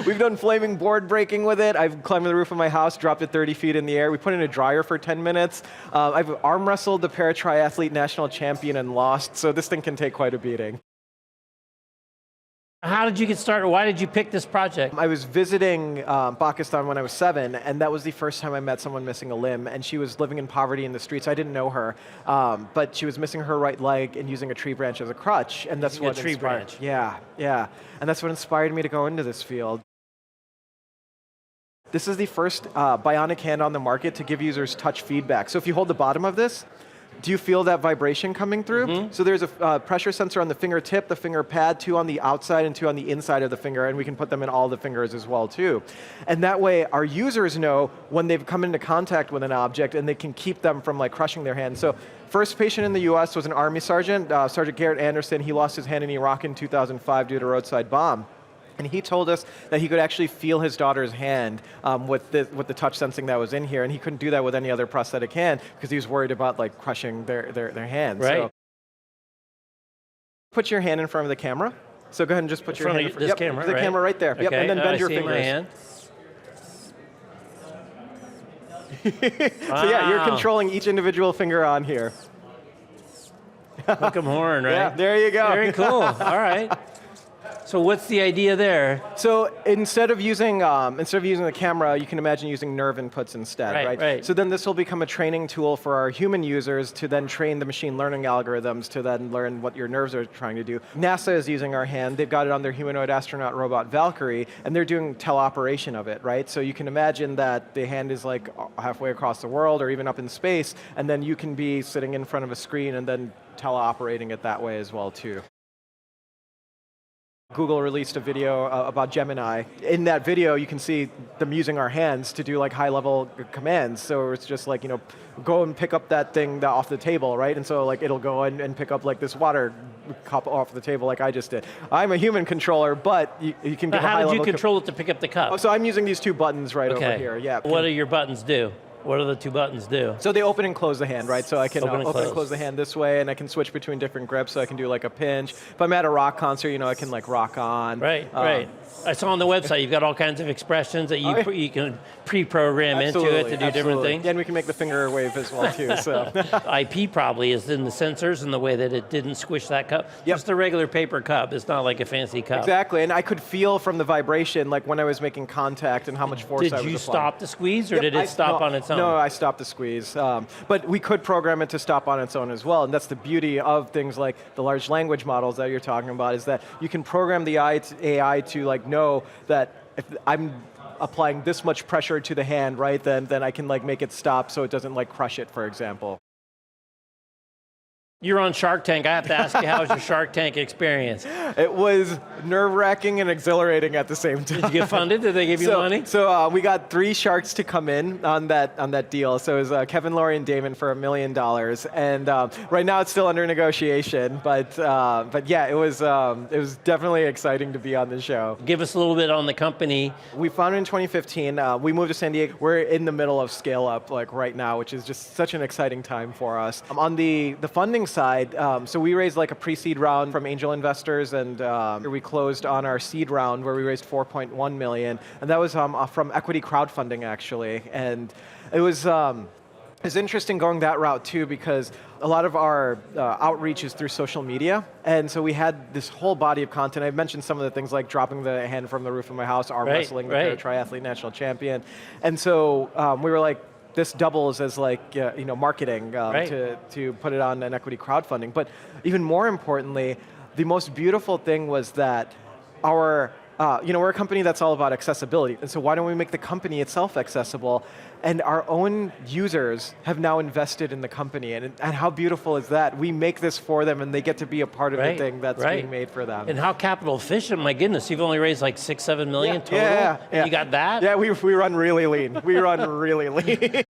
We've done flaming board breaking with it. I've climbed the roof of my house, dropped it 30 feet in the air. We put it in a dryer for 10 minutes. I've arm wrestled the para-triathlete national champion and lost, so this thing can take quite a beating. How did you get started? Why did you pick this project? I was visiting Pakistan when I was 7, and that was the first time I met someone missing a limb, and she was living in poverty in the streets. I didn't know her, but she was missing her right leg and using a tree branch as a crutch, and that's what tree inspired. branch. Yeah, and that's what inspired me to go into this field. This is the first bionic hand on the market to give users touch feedback. So if you hold the bottom of this, do you feel that vibration coming through? Mm-hmm. So there's a pressure sensor on the fingertip, the finger pad, 2 on the outside and 2 on the inside of the finger, and we can put them in all the fingers as well too. And that way our users know when they've come into contact with an object and they can keep them from like crushing their hand. So first patient in the US was an Army sergeant, Sergeant Garrett Anderson. He lost his hand in Iraq in 2005 due to a roadside bomb. And he told us that he could actually feel his daughter's hand with the touch sensing that was in here, and he couldn't do that with any other prosthetic hand because he was worried about like crushing their hands. Right. So, put your hand in front of the camera. So go ahead and just put your hand in front of this camera, the camera right there. Okay. Yep, and then bend your fingers. My hand. So yeah, you're controlling each individual finger on here. Hook 'em horn, right? Yeah, there you go. Very cool. All right. So what's the idea there? So instead of using the camera, you can imagine using nerve inputs instead, right? Right. So then this will become a training tool for our human users to then train the machine learning algorithms to then learn what your nerves are trying to do. NASA is using our hand. They've got it on their humanoid astronaut robot Valkyrie, and they're doing teleoperation of it, right? So you can imagine that the hand is like halfway across the world or even up in space, and then you can be sitting in front of a screen and then teleoperating it that way as well too. Google released a video about Gemini. In that video, you can see them using our hands to do like high-level commands. So it's just like, go and pick up that thing off the table, right? And so like it'll go and pick up like this water cup off the table like I just did. I'm a human controller, but you can give a high-level. How did you control it to pick up the cup? Oh, so I'm using these 2 buttons right over here. Yeah. What do your buttons do? What do the 2 buttons do? So they open and close the hand, right? So I can open and close the hand this way, and I can switch between different grips, so I can do like a pinch. If I'm at a rock concert, I can like rock on. Right, right. I saw on the website you've got all kinds of expressions that you can pre-program into it to do different things. Yeah, and we can make the finger wave as well too. So IP probably is in the sensors and the way that it didn't squish that cup. Yep. Just a regular paper cup. It's not like a fancy cup. Exactly, and I could feel from the vibration like when I was making contact and how much force I was applying. Did you stop the squeeze, or did it stop on its own? No, I stopped the squeeze. But we could program it to stop on its own as well, and that's the beauty of things like the large language models that you're talking about, is that you can program the AI to like know that if I'm applying this much pressure to the hand, right, then I can like make it stop so it doesn't like crush it, for example. You're on Shark Tank. I have to ask you, how was your Shark Tank experience? It was nerve-wracking and exciting at the same time. Did you get funded? Did they give you money? So we got 3 sharks to come in on that deal. So it was Kevin, Laurie, and Damon for $1 million. And right now it's still under negotiation. But yeah, it was definitely exciting to be on the show. Give us a little bit on the company. We founded in 2015. We moved to San Diego. We're in the middle of scale up like right now, which is just such an exciting time for us. On the funding side, so we raised like a pre-seed round from angel investors, and we closed on our seed round where we raised $4.1 million, and that was from equity crowdfunding actually. And it was interesting going that route too, because a lot of our outreach is through social media, and so we had this whole body of content. I mentioned some of the things like dropping the hand from the roof of my house, arm wrestling the para-triathlete national champion, and so we were like, this doubles as like marketing to put it on an equity crowdfunding. But even more importantly, the most beautiful thing was that we're a company that's all about accessibility, and so why don't we make the company itself accessible? And our own users have now invested in the company, and how beautiful is that? We make this for them, and they get to be a part of the thing that's being made for them. And how capital efficient, my goodness, you've only raised like $6-7 million total? Yeah. And you got that? Yeah, we run really lean. We run really lean.